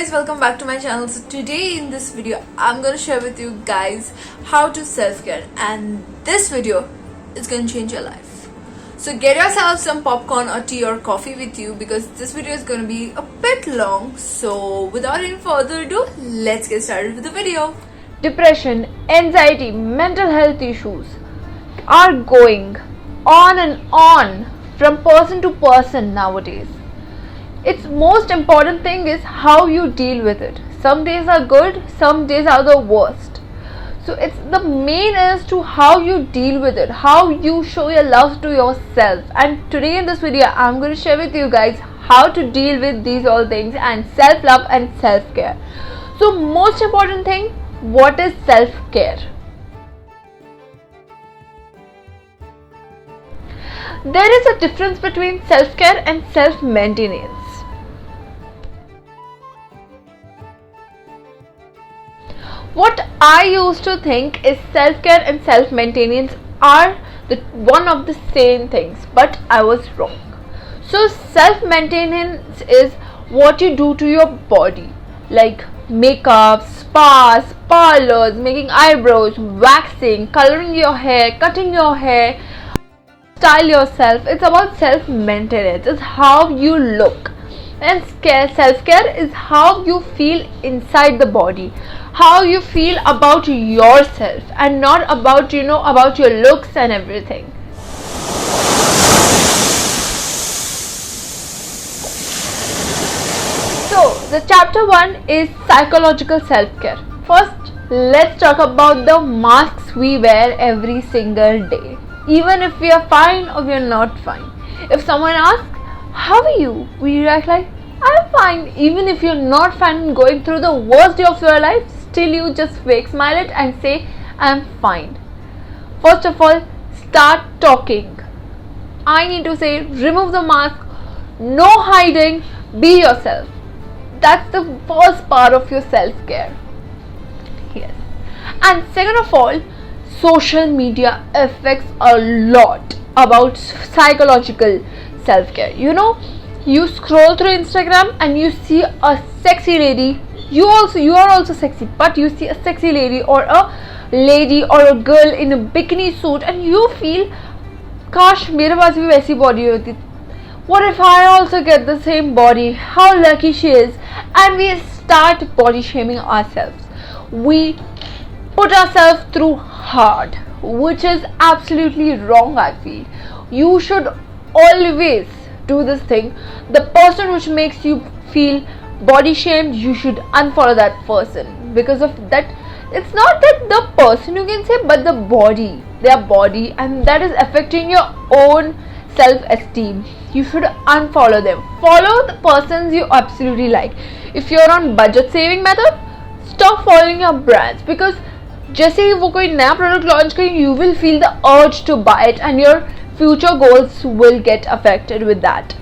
guys, welcome back to my channel. So today in this video I'm going to share with you guys how to self-care, and this video is going to change your life. So get yourself some popcorn or tea or coffee with you because this video is going to be a bit long. So without any further ado, let's get started with the video. Depression, anxiety, mental health issues are going on and on from person to person nowadays. Its most important thing is how you deal with it. Some days are good, some days are the worst. So it's the main is to how you deal with it, how you show your love to yourself. And today in this video I'm going to share with you guys how to deal with these all things and self-love and self-care. So most important thing, what is self-care? There is a difference between self-care and self-maintenance. What I used to think is self-care and self-maintenance are one of the same things, but I was wrong. So self-maintenance is what you do to your body, like makeup, spas, parlors, making eyebrows, waxing, coloring your hair, cutting your hair, style yourself. It's about self-maintenance. It's how you look. And self-care is how you feel inside the body, how you feel about yourself, and not about about your looks and everything. So the chapter 1 is psychological self-care. First, let's talk about the masks we wear every single day, even if we are fine or we are not fine. If someone asks, how are you? We react like, I'm fine. Even if you're not fine and going through the worst day of your life, still you just fake smile it and say, I'm fine. First of all, start talking. I need to say, remove the mask, no hiding, be yourself. That's the first part of your self-care. Yes. And second of all, social media affects a lot about psychological self-care. You scroll through Instagram and you see a sexy lady. You are also sexy, but you see a sexy lady or a lady or a girl in a bikini suit and you feel, काश मेरे पास भी वैसी body होती. What if I also get the same body? How lucky she is. And we start body shaming ourselves. We put ourselves through hard, which is absolutely wrong, I feel. You should always do this thing. The person which makes you feel body shamed, you should unfollow that person. Because of that, it's not that the person you can say, but the body, their body, and that is affecting your own self-esteem. You should unfollow them. Follow the persons you absolutely like. If you're on budget saving method, stop following your brands, because जैसे ही वो कोई नया product launch करें, you will feel the urge to buy it and your future goals will get affected with that.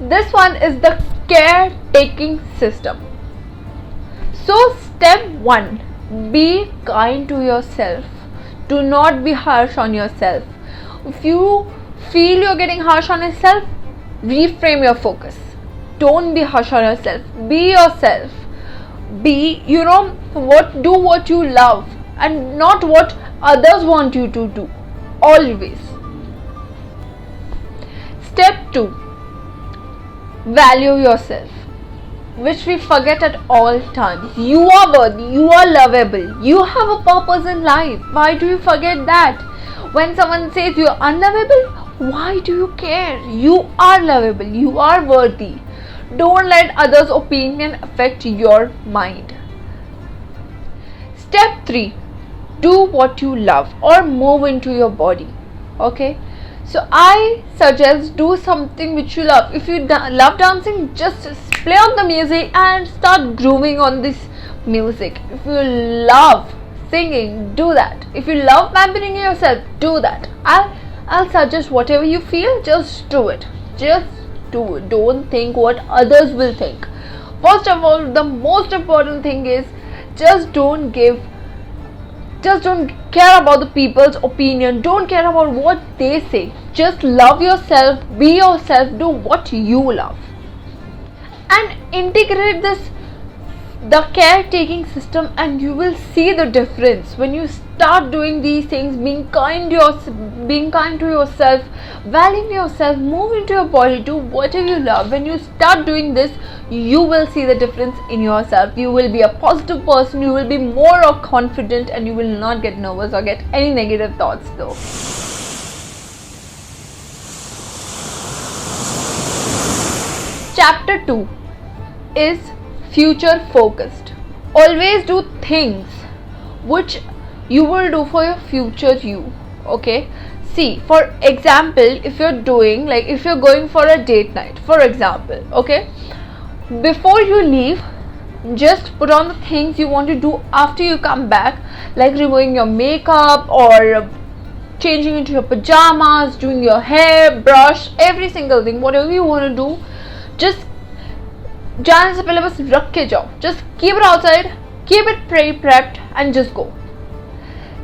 This one is the caretaking system. So step 1, be kind to yourself. Do not be harsh on yourself. If you feel you're getting harsh on yourself, reframe your focus. Don't be harsh on yourself. Be yourself. Do what you love and not what others want you to do. Always. Step 2, value yourself, which we forget at all times. You are worthy, you are lovable, you have a purpose in life. Why do you forget that? When someone says you are unlovable, why do you care? You are lovable, you are worthy. Don't let others' opinion affect your mind. Step 3, do what you love or move into your body. Okay? So I suggest do something which you love. If you love dancing, just play on the music and start grooving on this music. If you love singing, do that. If you love pampering yourself, do that. I'll suggest whatever you feel, just do it. Just do it. Don't think what others will think. First of all, the most important thing is just don't care about the people's opinion. Don't care about what they say. Just love yourself, be yourself, do what you love. And integrate this the caretaking system, and you will see the difference when you start doing these things, being kind to yourself, valuing yourself, move into your body, do whatever you love. When you start doing this, you will see the difference in yourself. You will be a positive person, you will be more confident, and you will not get nervous or get any negative thoughts though. Chapter 2 is future focused. Always do things which you will do for your future you. Okay, see, for example, if you're going for a date night, for example, okay, before you leave, just put on the things you want to do after you come back, like removing your makeup or changing into your pajamas, doing your hair, brush, every single thing, whatever you want to do, just जाने से पहले बस रख के जाओ. Just keep it outside, keep it prepped, and just go.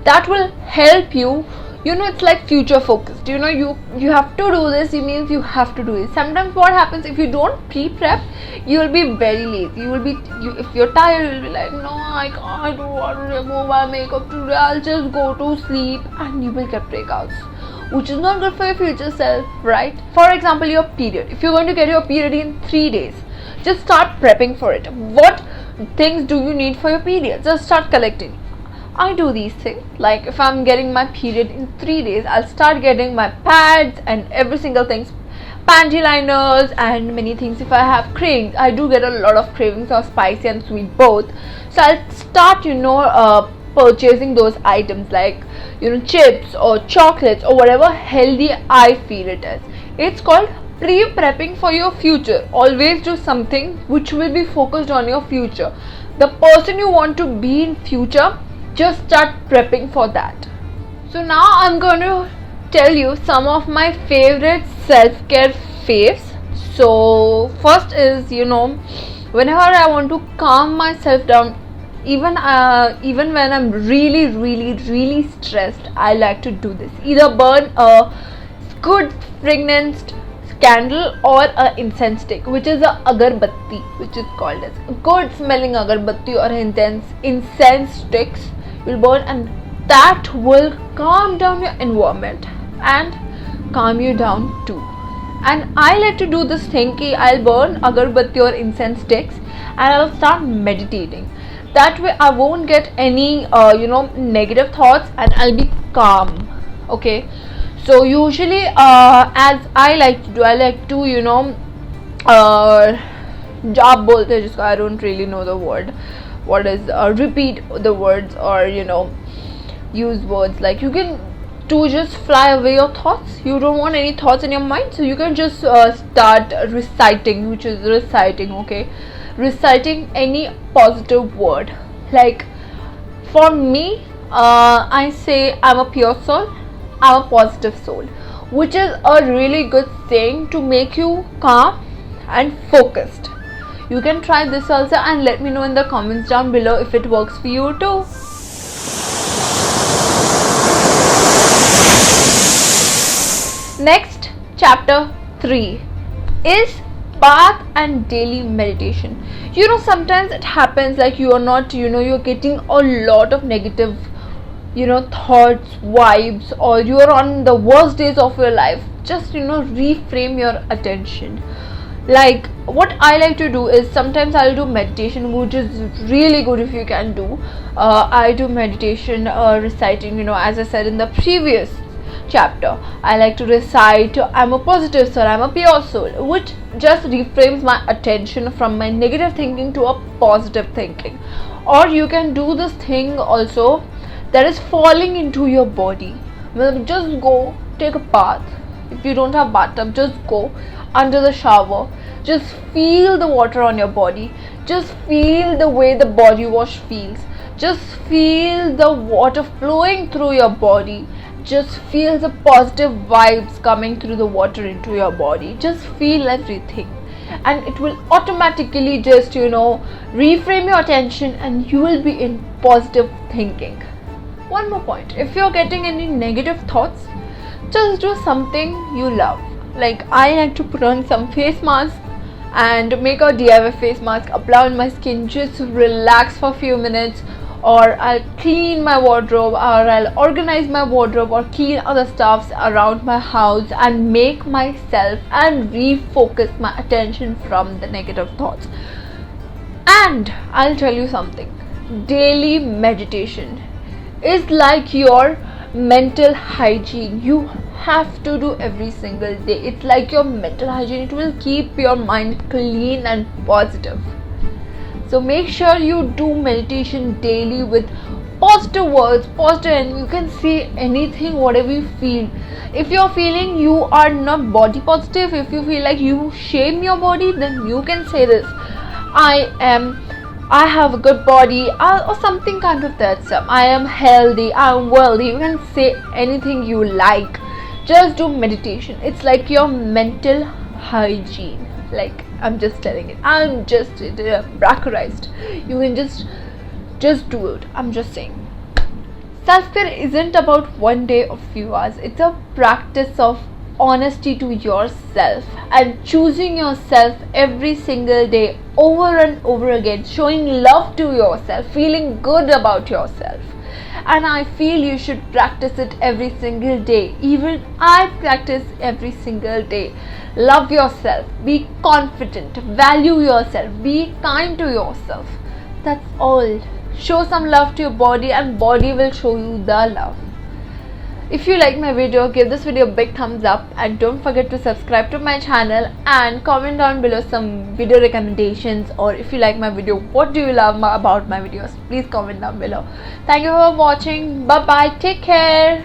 That will help you. You know, it's like future focused. You know, you have to do this. It means you have to do it. Sometimes what happens, if you don't pre-prep, you will be very lazy. If you're tired, you'll be like, no, I don't want to remove my makeup today. I'll just go to sleep, and you will get breakouts, which is not good for your future self, right? For example, your period. If you're going to get your period in 3 days, just start prepping for it. What things do you need for your period? Just start collecting. I do these things. Like if I'm getting my period in 3 days, I'll start getting my pads and every single thing, panty liners and many things. If I have cravings, I do get a lot of cravings of spicy and sweet both. So I'll start, purchasing those items like, chips or chocolates or whatever healthy I feel it is. It's called pre-prepping for your future. Always do something which will be focused on your future. The person you want to be in future, just start prepping for that. So now I'm going to tell you some of my favorite self-care faves. So first is, whenever I want to calm myself down, even when I'm really stressed, I like to do this. Either burn a good fragranced candle or a incense stick, which is a agarbatti, which is called as a good smelling agarbatti or incense sticks will burn, and that will calm down your environment and calm you down too. And I like to do this thing ki I'll burn agarbatti or incense sticks and I'll start meditating. That way I won't get any negative thoughts and I'll be calm. Okay, so usually as I like to job bolte hai jisko, I don't really know the word, what is repeat the words or use words, like you can to just fly away your thoughts. You don't want any thoughts in your mind, so you can just start reciting, which is reciting. Okay, reciting any positive word. Like for me, I say I'm a pure soul, I'm a positive soul, which is a really good thing to make you calm and focused. You can try this also and let me know in the comments down below if it works for you too. Next, chapter 3 is bath and daily meditation. Sometimes it happens like you are not, you're getting a lot of negative thoughts, vibes, or you are on the worst days of your life. Just reframe your attention. Like what I like to do is sometimes I'll do meditation, which is really good if you can do. I do meditation reciting, as I said in the previous chapter, I like to recite I'm a positive soul, I'm a pure soul, which just reframes my attention from my negative thinking to a positive thinking. Or you can do this thing also, that is falling into your body. Just go take a bath. If you don't have bathtub, just go under the shower. Just feel the water on your body. Just feel the way the body wash feels. Just feel the water flowing through your body. Just feel the positive vibes coming through the water into your body. Just feel everything, and it will automatically just reframe your attention and you will be in positive thinking. One more point, if you're getting any negative thoughts, just do something you love. Like I like to put on some face mask and make a DIY face mask, apply on my skin, just relax for a few minutes, or I'll clean my wardrobe, or I'll organize my wardrobe, or clean other stuffs around my house and make myself and refocus my attention from the negative thoughts. And I'll tell you something, daily meditation is like your mental hygiene. You have to do every single day. It's like your mental hygiene. It will keep your mind clean and positive. So make sure you do meditation daily with positive words, positive, and you can say anything, whatever you feel. If you're feeling you are not body positive, if you feel like you shame your body, then you can say this: I have a good body, or something kind of that stuff. I am healthy, I am wealthy. You can say anything you like. Just do meditation. It's like your mental hygiene. Like, I'm just telling it. I'm just bracharized. You can just do it. I'm just saying. Self-care isn't about one day or few hours. It's a practice of honesty to yourself and choosing yourself every single day, over and over again, showing love to yourself, feeling good about yourself. And I feel you should practice it every single day. Even I practice every single day. Love yourself, be confident, value yourself, be kind to yourself. That's all. Show some love to your body, and body will show you the love. If you like my video, give this video a big thumbs up, and don't forget to subscribe to my channel and comment down below some video recommendations, or if you like my video, what do you love about my videos? Please comment down below. Thank you for watching. Bye bye. Take care.